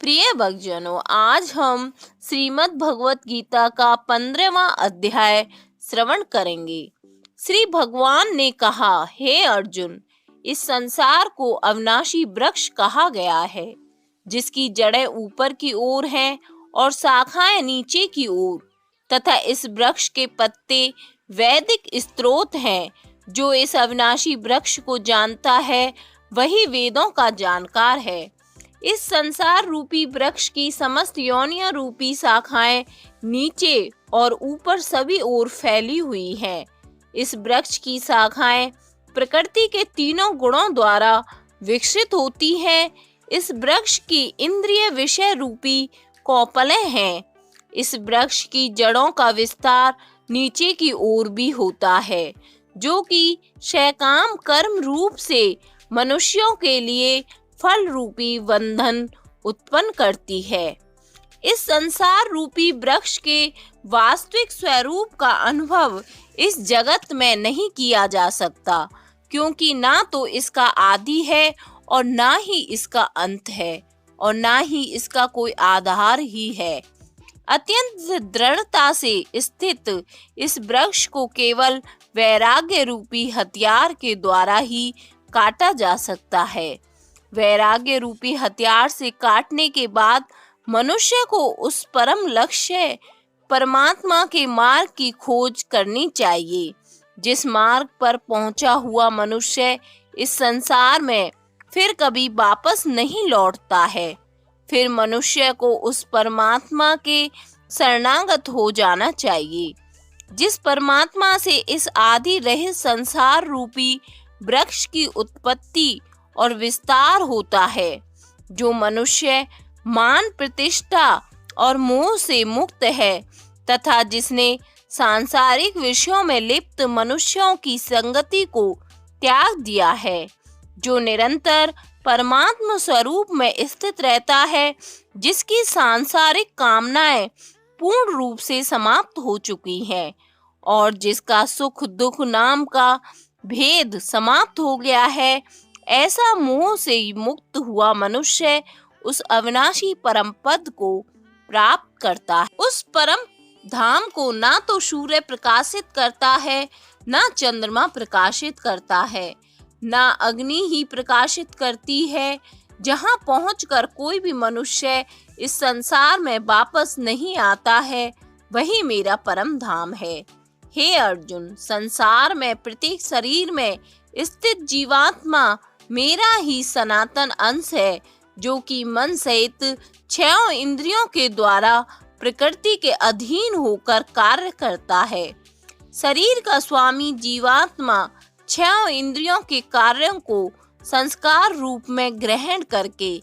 प्रिय भक्तजनों, आज हम श्रीमद् भगवत गीता का 15वां अध्याय श्रवण करेंगे। श्री भगवान ने कहा, हे अर्जुन, इस संसार को अविनाशी वृक्ष कहा गया है, जिसकी जड़ें ऊपर की ओर हैं और शाखाएं नीचे की ओर, तथा इस वृक्ष के पत्ते वैदिक स्रोत हैं। जो इस अविनाशी वृक्ष को जानता है, वही वेदों का जानकार है। इस संसार रूपी वृक्ष की समस्त योनियां रूपी शाखाएं नीचे और ऊपर सभी ओर फैली हुई हैं। इस वृक्ष की शाखाएं प्रकृति के तीनों गुणों द्वारा विकसित होती हैं। इस वृक्ष की इंद्रिय विषय रूपी कौपलें हैं। इस वृक्ष की जड़ों का विस्तार नीचे की ओर भी होता है, जो कि शैकाम कर्म रूप से मनुष्यों के लिए फल रूपी बंधन उत्पन्न करती है। इस संसार रूपी वृक्ष के वास्तविक स्वरूप का अनुभव इस जगत में नहीं किया जा सकता, क्योंकि ना तो इसका आदि है और ना ही इसका अंत है और ना ही इसका कोई आधार ही है। अत्यंत दृढ़ता से स्थित इस वृक्ष को केवल वैराग्य रूपी हथियार के द्वारा ही काटा जा सकता है। वैराग्य रूपी हथियार से काटने के बाद मनुष्य को उस परम लक्ष्य परमात्मा के मार्ग की खोज करनी चाहिए। जिस मार्ग पर पहुंचा हुआ मनुष्य इस संसार में फिर कभी वापस नहीं लौटता है। फिर मनुष्य को उस परमात्मा के शरणागत हो जाना चाहिए, जिस परमात्मा से इस आदि रहित संसार रूपी वृक्ष की उत्पत्ति और विस्तार होता है। जो मनुष्य मान प्रतिष्ठा और मोह से मुक्त है तथा जिसने सांसारिक विषयों में लिप्त मनुष्यों की संगति को त्याग दिया है, जो निरंतर परमात्मा स्वरूप में स्थित रहता है, जिसकी सांसारिक कामनाएं पूर्ण रूप से समाप्त हो चुकी हैं और जिसका सुख दुख नाम का भेद समाप्त हो गया है, ऐसा मोह से मुक्त हुआ मनुष्य उस अविनाशी परम पद को प्राप्त करता है। उस परम धाम को ना तो सूर्य प्रकाशित करता है, ना चंद्रमा प्रकाशित करता है, ना अग्नि ही प्रकाशित करती है। जहाँ पहुंचकर कोई भी मनुष्य इस संसार में वापस नहीं आता है, वही मेरा परम धाम है। हे अर्जुन, संसार में प्रत्येक शरीर में स्थित जीवात्मा मेरा ही सनातन अंश है, जो कि मन सहित 6 इंद्रियों के द्वारा प्रकृति के अधीन होकर कार्य करता है। शरीर का स्वामी जीवात्मा 6 इंद्रियों के कार्यों को संस्कार रूप में ग्रहण करके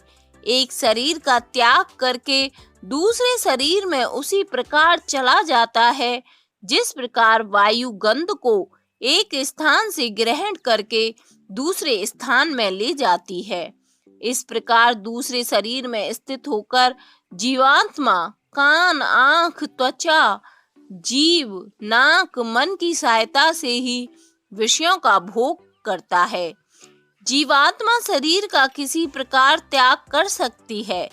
एक शरीर का त्याग करके दूसरे शरीर में उसी प्रकार चला जाता है, जिस प्रकार वायु गंध को एक स्थान से ग्रहण करके दूसरे स्थान में ले जाती है। इस प्रकार दूसरे शरीर में स्थित होकर जीवात्मा कान, आंख, त्वचा, जीव, नाक, मन की सहायता से ही विषयों का भोग करता है। जीवात्मा शरीर का किसी प्रकार त्याग कर सकती है,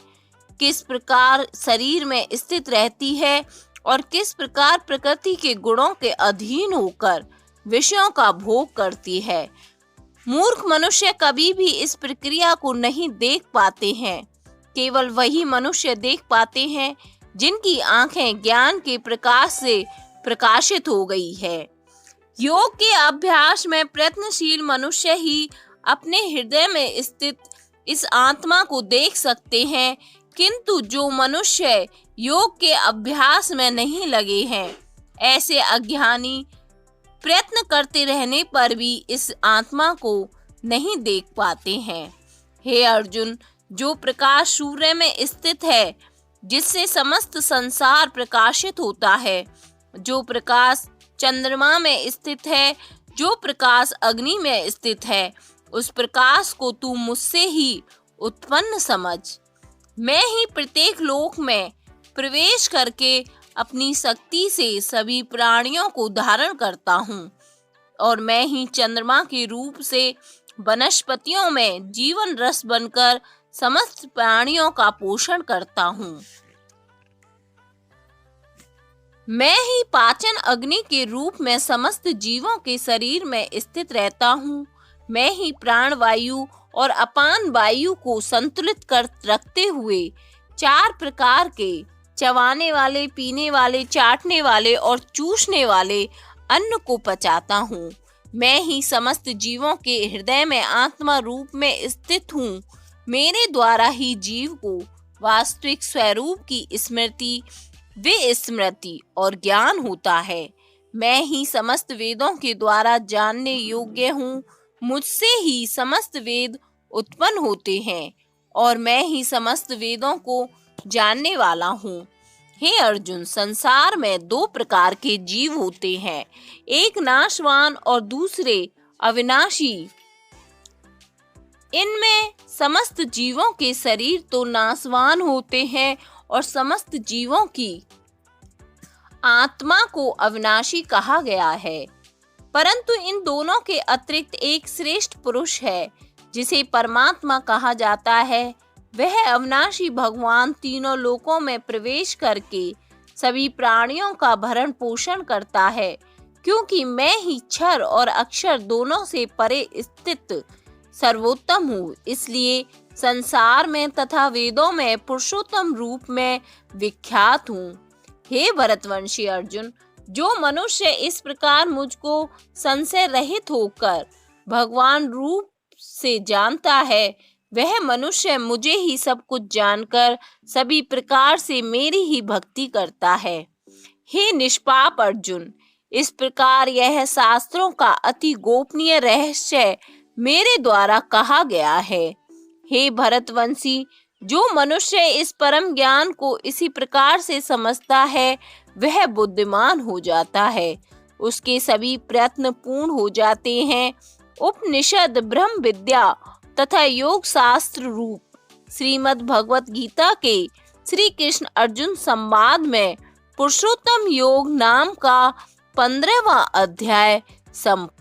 किस प्रकार शरीर में स्थित रहती है और किस प्रकार प्रकृति के गुणों के अधीन होकर विषयों का भोग करती है। मूर्ख मनुष्य कभी भी इस प्रक्रिया को नहीं देख पाते हैं। केवल वही मनुष्य देख पाते हैं जिनकी आंखें ज्ञान के प्रकाश से प्रकाशित हो गई है। योग के अभ्यास में प्रयत्नशील मनुष्य ही अपने हृदय में स्थित इस आत्मा को देख सकते हैं, किंतु जो मनुष्य योग के अभ्यास में नहीं लगे हैं, ऐसे अज्ञानी प्रयत्न करते रहने पर भी इस आत्मा को नहीं देख पाते हैं। हे अर्जुन, जो प्रकाश सूर्य में स्थित है, जिससे समस्त संसार प्रकाशित होता है, जो प्रकाश चंद्रमा में स्थित है, जो प्रकाश अग्नि में स्थित है, उस प्रकाश को तू मुझसे ही उत्पन्न समझ। मैं ही प्रत्येक लोक में प्रवेश करके अपनी शक्ति से सभी प्राणियों को धारण करता हूँ और मैं ही चंद्रमा के रूप से वनस्पतियों में जीवन रस बनकर समस्त प्राणियों का पोषण करता हूँ। मैं ही पाचन अग्नि के रूप में समस्त जीवों के शरीर में स्थित रहता हूँ। मैं ही प्राण वायु और अपान वायु को संतुलित कर रखते हुए 4 प्रकार के चबाने वाले, पीने वाले, चाटने वाले और चूसने वाले अन्न को पचाता हूँ। मैं ही समस्त जीवों के हृदय में आत्मा रूप में स्थित हूँ। मेरे द्वारा ही जीव को वास्तविक स्वरूप की स्मृति, विस्मृति और ज्ञान होता है। मैं ही समस्त वेदों के द्वारा जानने योग्य हूँ। मुझसे ही समस्त वेद उत्पन्न होते हैं और मैं ही समस्त वेदों को जानने वाला हूँ। हे अर्जुन, संसार में 2 प्रकार के जीव होते हैं, एक नाशवान और दूसरे अविनाशी। इनमें समस्त जीवों के शरीर तो नाशवान होते हैं और समस्त जीवों की आत्मा को अविनाशी कहा गया है। परंतु इन दोनों के अतिरिक्त एक श्रेष्ठ पुरुष है जिसे परमात्मा कहा जाता है। वह अविनाशी भगवान तीनों लोकों में प्रवेश करके सभी प्राणियों का भरण पोषण करता है। क्योंकि मैं ही क्षर और अक्षर दोनों से परे स्थित सर्वोत्तम हूँ, इसलिए संसार में तथा वेदों में पुरुषोत्तम रूप में विख्यात हूँ। हे भरतवंशी अर्जुन, जो मनुष्य इस प्रकार मुझको संशय रहित होकर भगवान रूप से जानता है, वह मनुष्य मुझे ही सब कुछ जानकर सभी प्रकार से मेरी ही भक्ति करता है। हे निष्पाप अर्जुन, इस प्रकार यह शास्त्रों का अति गोपनीय रहस्य मेरे द्वारा कहा गया है। हे भरतवंशी, जो मनुष्य इस परम ज्ञान को इसी प्रकार से समझता है, वह बुद्धिमान हो जाता है। उसके सभी प्रयत्न पूर्ण हो जाते हैं। उपनिषद, ब्रह्म विद्या तथा योग शास्त्र रूप श्रीमद् भगवत गीता के श्री कृष्ण अर्जुन संवाद में पुरुषोत्तम योग नाम का 15वां अध्याय संपूर्ण।